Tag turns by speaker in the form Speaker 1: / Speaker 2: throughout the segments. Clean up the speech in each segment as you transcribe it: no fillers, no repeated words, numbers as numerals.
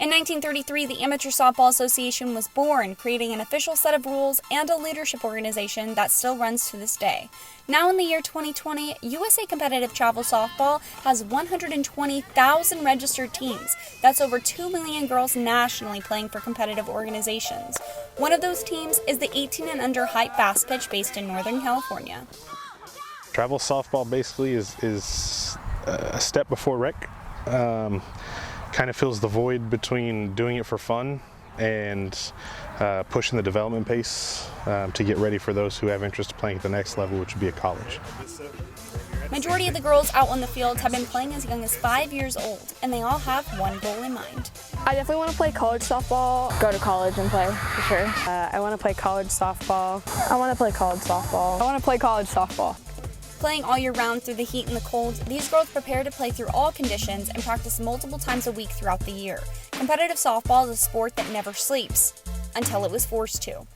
Speaker 1: In 1933, the Amateur Softball Association was born, creating an official set of rules and a leadership organization that still runs to this day. Now in the year 2020, USA Competitive Travel Softball has 120,000 registered teams. That's over 2 million girls nationally playing for competitive organizations. One of those teams is the 18 and under height Fastpitch based in Northern California.
Speaker 2: Travel softball basically is a step before rec. Kind of fills the void between doing it for fun and pushing the development pace to get ready for those who have interest in playing at the next level, which would be at college.
Speaker 1: Majority of the girls out on the field have been playing as young as 5 years old, and they all have one goal in mind.
Speaker 3: I definitely want to play college softball. Go to college and play, for sure. I want to play college softball. I want to play college softball. I want to play college softball.
Speaker 1: Playing all year round through the heat and the cold, these girls prepare to play through all conditions and practice multiple times a week throughout the year. Competitive softball is a sport that never sleeps, until it was forced to.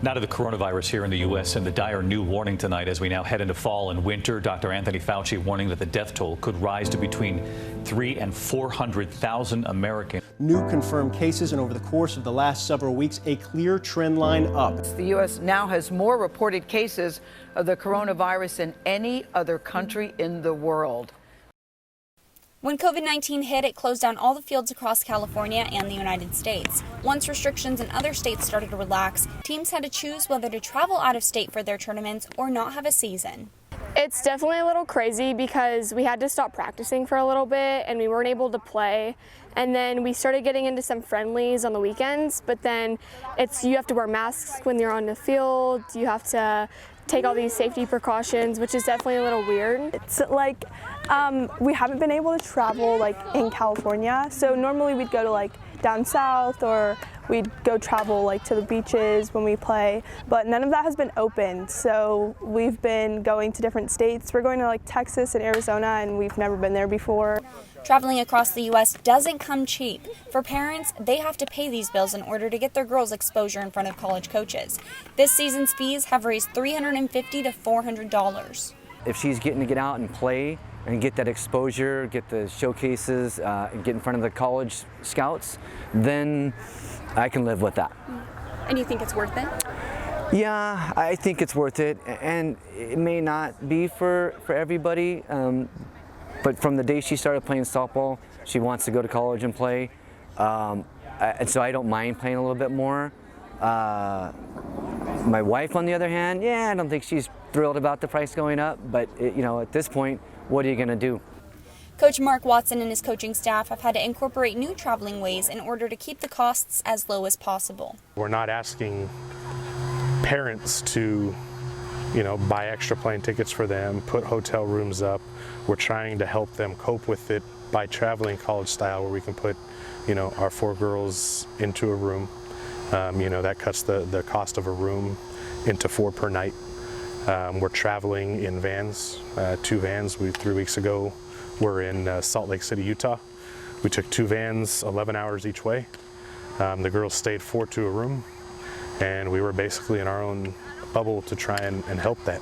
Speaker 4: Now to the coronavirus here in the U.S. and the dire new warning tonight as we now head into fall and winter. Dr. Anthony Fauci warning that the death toll could rise to between 300,000 and 400,000 Americans.
Speaker 5: New confirmed cases, and over the course of the last several weeks, a clear trend line up.
Speaker 6: The U.S. now has more reported cases of the coronavirus than any other country in the world.
Speaker 1: When COVID-19 hit, it closed down all the fields across California and the United States. Once restrictions in other states started to relax, teams had to choose whether to travel out of state for their tournaments or not have a season.
Speaker 3: It's definitely a little crazy because we had to stop practicing for a little bit and we weren't able to play. And then we started getting into some friendlies on the weekends, but then you have to wear masks when you're on the field. You have to take all these safety precautions, which is definitely a little weird.
Speaker 7: It's like we haven't been able to travel like in California, so normally we'd go to like down south or we'd go travel like to the beaches when we play, but none of that has been open, so we've been going to different states. We're going to like Texas and Arizona, and we've never been there before.
Speaker 1: Traveling across the U.S. doesn't come cheap. For parents, they have to pay these bills in order to get their girls exposure in front of college coaches. This season's fees have raised $350 to $400.
Speaker 8: If she's getting to get out and play and get that exposure, get the showcases, and get in front of the college scouts, then I can live with that.
Speaker 1: And you think it's worth it?
Speaker 8: Yeah, I think it's worth it, and it may not be for everybody, but from the day she started playing softball, she wants to go to college and play, and so I don't mind playing a little bit more. My wife, on the other hand, I don't think she's thrilled about the price going up, but at this point, what are you going to do?
Speaker 1: Coach Mark Watson and his coaching staff have had to incorporate new traveling ways in order to keep the costs as low as possible.
Speaker 2: We're not asking parents to, buy extra plane tickets for them, put hotel rooms up. We're trying to help them cope with it by traveling college style, where we can put, our 4 girls into a room. That cuts the cost of a room into 4 per night. We're traveling in vans, 2 vans. 3 weeks ago, we're in Salt Lake City, Utah. We took 2 vans, 11 hours each way. The girls stayed 4 to a room, and we were basically in our own bubble to try and help that.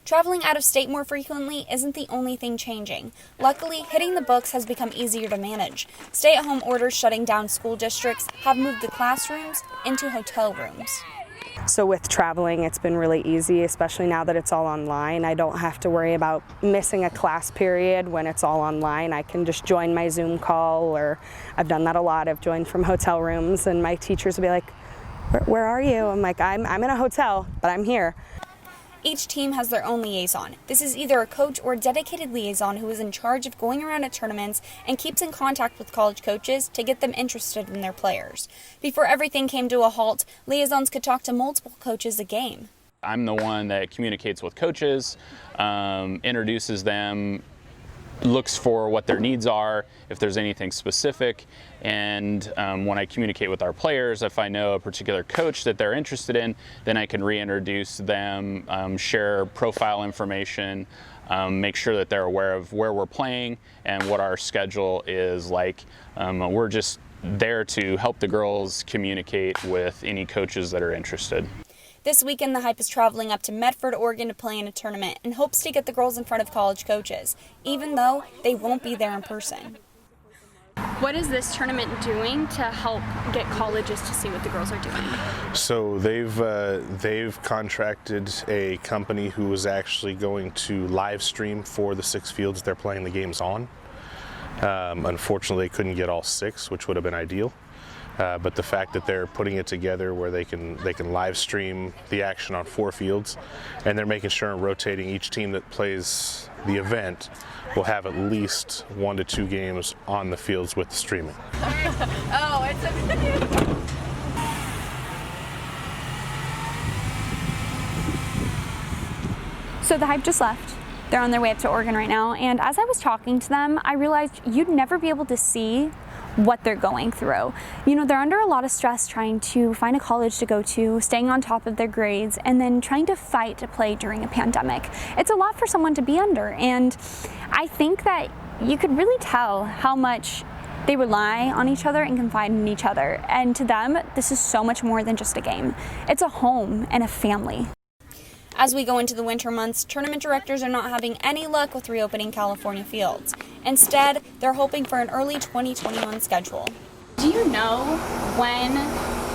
Speaker 1: Traveling out of state more frequently isn't the only thing changing. Luckily, hitting the books has become easier to manage. Stay-at-home orders shutting down school districts have moved the classrooms into hotel rooms.
Speaker 9: So with traveling, it's been really easy, especially now that it's all online. I don't have to worry about missing a class period when it's all online. I can just join my Zoom call, or I've done that a lot. I've joined from hotel rooms, and my teachers will be like, where are you? I'm like, I'm in a hotel, but I'm here.
Speaker 1: Each team has their own liaison. This is either a coach or a dedicated liaison who is in charge of going around at tournaments and keeps in contact with college coaches to get them interested in their players. Before everything came to a halt, liaisons could talk to multiple coaches a game.
Speaker 10: I'm the one that communicates with coaches, introduces them, looks for what their needs are, if there's anything specific, and when I communicate with our players, if I know a particular coach that they're interested in, then I can reintroduce them, share profile information, make sure that they're aware of where we're playing and what our schedule is like. We're just there to help the girls communicate with any coaches that are interested.
Speaker 1: This weekend, the Hype is traveling up to Medford, Oregon to play in a tournament and hopes to get the girls in front of college coaches, even though they won't be there in person.
Speaker 3: What is this tournament doing to help get colleges to see what the girls are doing?
Speaker 2: So they've contracted a company who is actually going to live stream for the 6 fields they're playing the games on. Unfortunately, they couldn't get all 6, which would have been ideal. But the fact that they're putting it together where they can live stream the action on 4 fields, and they're making sure and rotating each team that plays the event will have at least 1 to 2 games on the fields with the streaming.
Speaker 3: Oh, it's a
Speaker 1: So the Hype just left. They're on their way up to Oregon right now, and as I was talking to them, I realized you'd never be able to see what they're going through. You know, they're under a lot of stress trying to find a college to go to, staying on top of their grades, and then trying to fight to play during a pandemic. It's a lot for someone to be under, and I think that you could really tell how much they rely on each other and confide in each other. And to them, this is so much more than just a game. It's a home and a family. As we go into the winter months, tournament directors are not having any luck with reopening California fields. Instead, they're hoping for an early 2021 schedule.
Speaker 3: Do you know when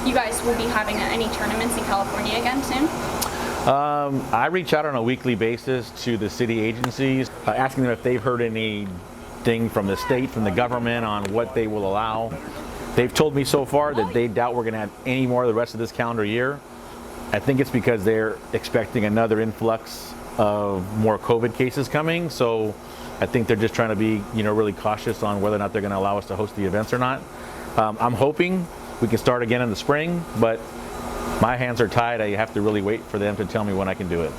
Speaker 3: you guys will be having any tournaments in California again soon?
Speaker 11: I reach out on a weekly basis to the city agencies, asking them if they've heard anything from the state, from the government on what they will allow. They've told me so far that they doubt we're going to have any more the rest of this calendar year. I think it's because they're expecting another influx of more COVID cases coming. So I think they're just trying to be, really cautious on whether or not they're going to allow us to host the events or not. I'm hoping we can start again in the spring, but my hands are tied. I have to really wait for them to tell me when I can do it.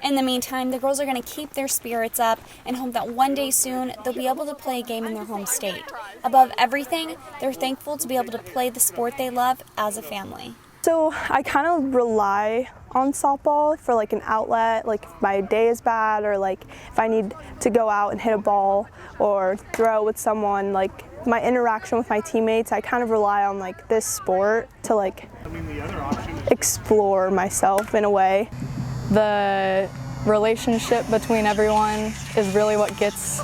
Speaker 1: In the meantime, the girls are going to keep their spirits up and hope that one day soon they'll be able to play a game in their home state. Above everything, they're thankful to be able to play the sport they love as a family.
Speaker 7: So I kind of rely on softball for like an outlet, like if my day is bad or like if I need to go out and hit a ball or throw with someone, like my interaction with my teammates, I kind of rely on like this sport to like explore myself in a way.
Speaker 12: The relationship between everyone is really what gets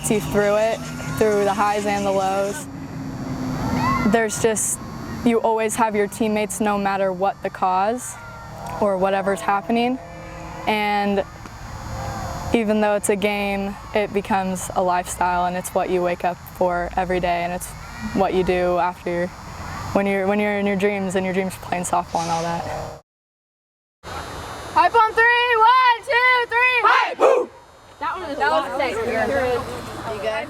Speaker 12: you through it, through the highs and the lows. You always have your teammates no matter what the cause or whatever's happening. And even though it's a game, it becomes a lifestyle and it's what you wake up for every day and it's what you do after when you're in your dreams and your dreams playing softball and all that.
Speaker 3: Hype on 3, 1, 2, 3, hype! That one was sick. You guys?